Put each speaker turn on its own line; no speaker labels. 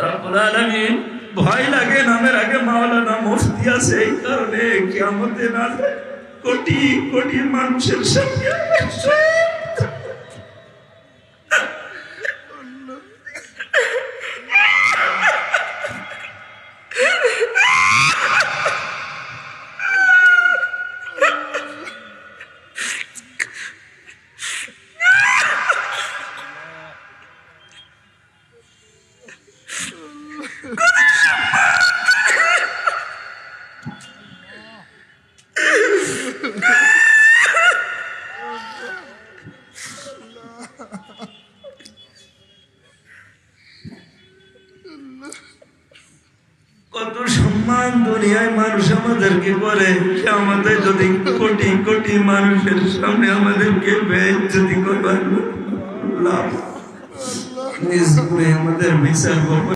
রব্বুল আলামিন ভয় লাগে নামের আগে মাওলানা মুফতি আছে, এই কারণে কিয়ামতে না কোটি কোটি মানুষের সামনে কত সম্মান দুনিয়ায় মানুষ আমাদেরকে করে, আমাদের যদি কোটি কোটি মানুষের সামনে আমাদেরকে বেইজ্জতি করবার লাভ নিজ করে আমাদের বিচার